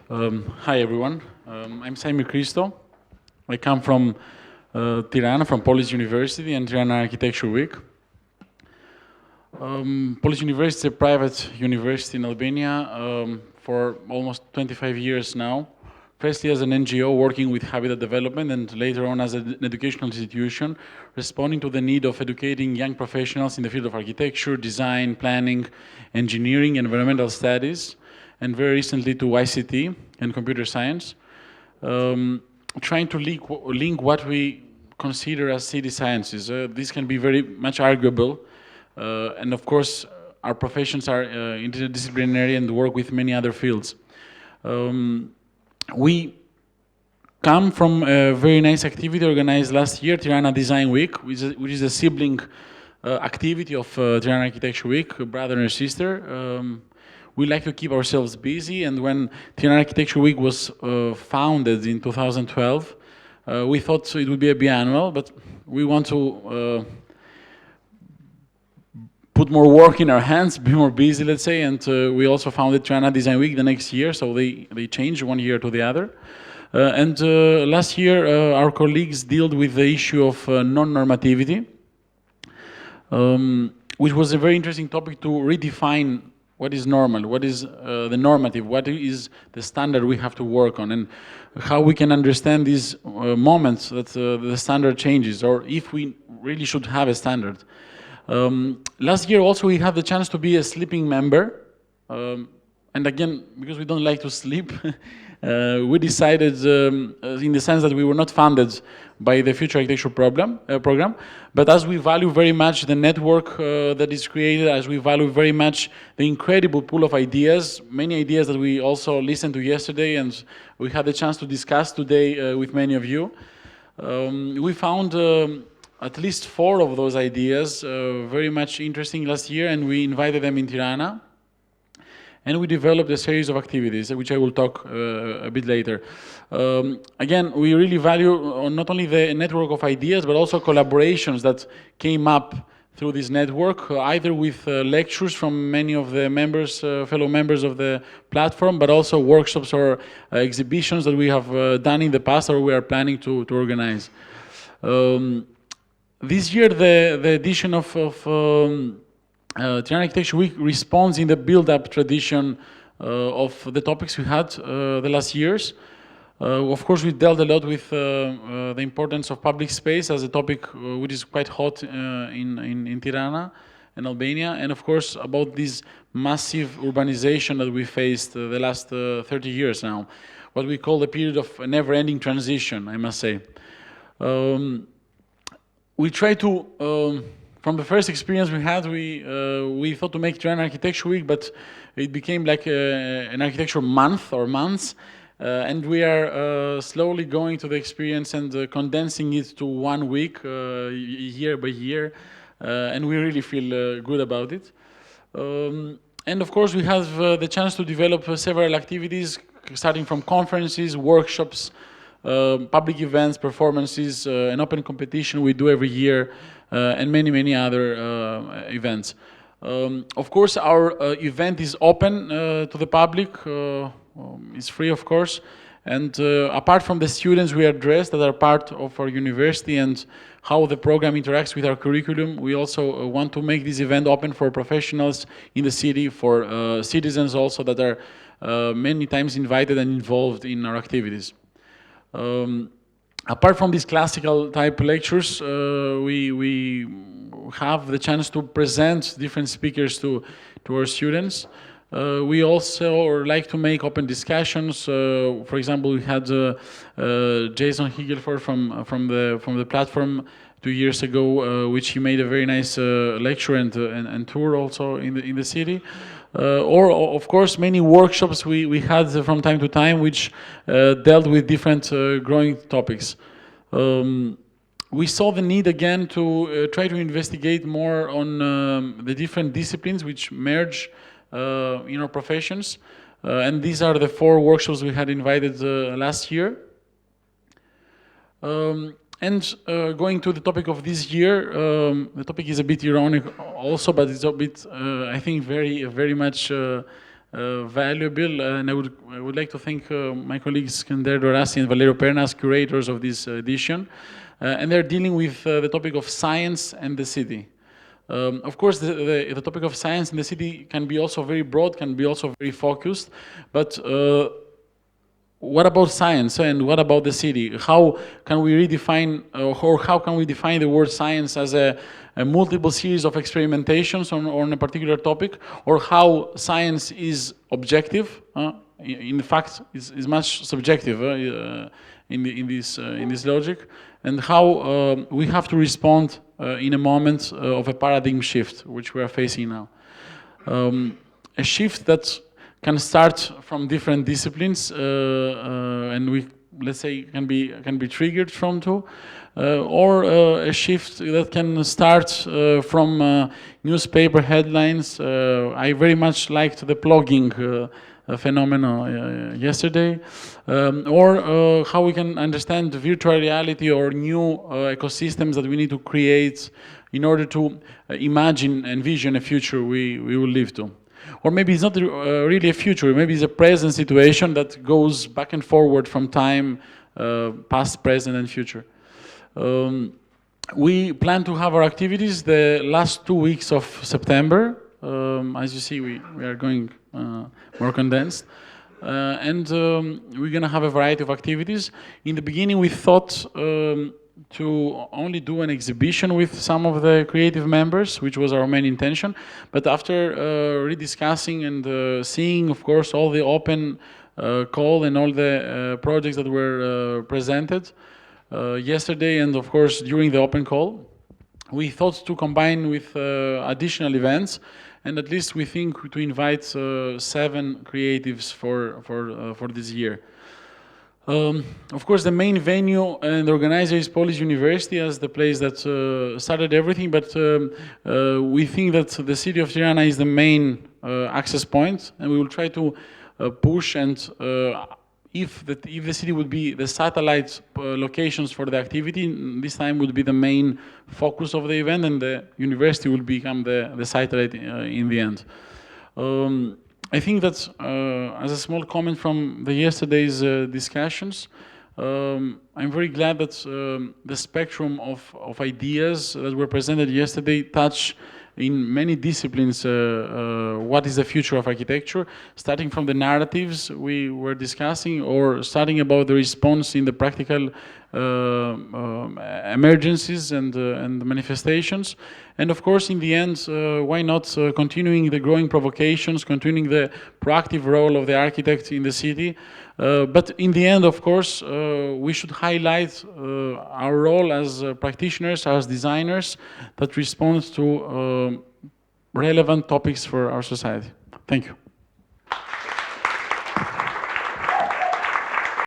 Hi everyone, I'm Saimir Kristo. I come from Tirana, from POLIS University and Tirana Architecture Week. POLIS University is a private university in Albania for almost 25 years now. Firstly as an NGO working with habitat development and later on as an educational institution responding to the need of educating young professionals in the field of architecture, design, planning, engineering, environmental studies, and very recently to ICT and computer science, trying to link what we consider as city sciences. This can be very much arguable, and of course our professions are interdisciplinary and work with many other fields. We come from a very nice activity organized last year, Tirana Design Week, which is a sibling activity of Tirana Architecture Week, a brother and sister. We like to keep ourselves busy, and when Tirana Architecture Week was founded in 2012, we thought it would be a biannual, but we want to put more work in our hands, be more busy, let's say, and we also founded Tirana Design Week the next year, so they changed one year to the other. And last year, our colleagues dealt with the issue of non-normativity, which was a very interesting topic to redefine what is normal, what is the normative, what is the standard we have to work on, and how we can understand these moments that the standard changes, or if we really should have a standard. Last year also we had the chance to be a sleeping member, and again, because we don't like to sleep, we decided, in the sense that we were not funded by the Future Architecture program, but as we value very much the network that is created, as we value very much the incredible pool of ideas, many ideas that we also listened to yesterday and we had the chance to discuss today with many of you, we found at least 4 of those ideas very much interesting last year, and we invited them in Tirana. And we developed a series of activities, which I will talk a bit later. Again, we really value not only the network of ideas, but also collaborations that came up through this network, either with lectures from many of the members, fellow members of the platform, but also workshops or exhibitions that we have done in the past or we are planning to organize. This year, the edition of Tirana Architecture Week responds in the build-up tradition of the topics we had the last years. Of course, we dealt a lot with the importance of public space as a topic which is quite hot in Tirana and Albania, and of course about this massive urbanization that we faced the last 30 years now, what we call the period of never-ending transition, I must say. We try to from the first experience we had, we thought to make Tirana Architecture Week, but it became like an architecture month or months, and we are slowly going to the experience and condensing it to 1 week, year by year, and we really feel good about it. And of course, we have the chance to develop several activities, starting from conferences, workshops, public events, performances, an open competition we do every year, and many, many other events. Of course, our event is open to the public. It's free, of course. And apart from the students we address that are part of our university and how the program interacts with our curriculum, we also want to make this event open for professionals in the city, for citizens also that are many times invited and involved in our activities. Apart from these classical type lectures, we have the chance to present different speakers to our students. We also like to make open discussions. For example, we had Jason Higelford from the platform 2 years ago, which he made a very nice lecture and tour also in the city. Or of course many workshops we had from time to time which dealt with different growing topics. We saw the need again to try to investigate more on the different disciplines which merge in our professions, and these are the 4 workshops we had invited last year. And going to the topic of this year, the topic is a bit ironic also, but it's a bit, I think, very much valuable, and I would like to thank my colleagues Kender Dorasi and Valerio Perna as curators of this edition. And they're dealing with the topic of science and the city. Of course, the topic of science in the city can be also very broad, can be also very focused, but what about science and what about the city? How can we redefine, or how can we define the word science as a multiple series of experimentations on a particular topic, or how science is objective? In fact, is much subjective in this logic, and how we have to respond in a moment of a paradigm shift, which we are facing now. A shift that can start from different disciplines, and let's say can be triggered from two, or a shift that can start from newspaper headlines. I very much liked the blogging phenomenon yesterday, or how we can understand virtual reality or new ecosystems that we need to create in order to imagine and envision a future we will live to. Or maybe it's not really a future, maybe it's a present situation that goes back and forward from time, past, present, and future. We plan to have our activities the last 2 weeks of September. As you see, we are going more condensed. And we're going to have a variety of activities. In the beginning, we thought to only do an exhibition with some of the creative members, which was our main intention. But after rediscussing and seeing, of course, all the open call and all the projects that were presented yesterday, and of course during the open call, we thought to combine with additional events, and at least we think to invite 7 creatives for this year. Of course, the main venue and organizer is POLIS University as the place that started everything, but we think that the city of Tirana is the main access point, and we will try to push, and if the city would be the satellite locations for the activity, this time would be the main focus of the event, and the university will become the satellite in the end. I think that as a small comment from yesterday's discussions, I'm very glad that the spectrum of ideas that were presented yesterday touch in many disciplines what is the future of architecture, starting from the narratives we were discussing, or starting about the response in the practical emergencies and manifestations. And of course, in the end, why not continuing the growing provocations, continuing the proactive role of the architect in the city. But in the end, of course, we should highlight our role as practitioners, as designers, that respond to relevant topics for our society. Thank you.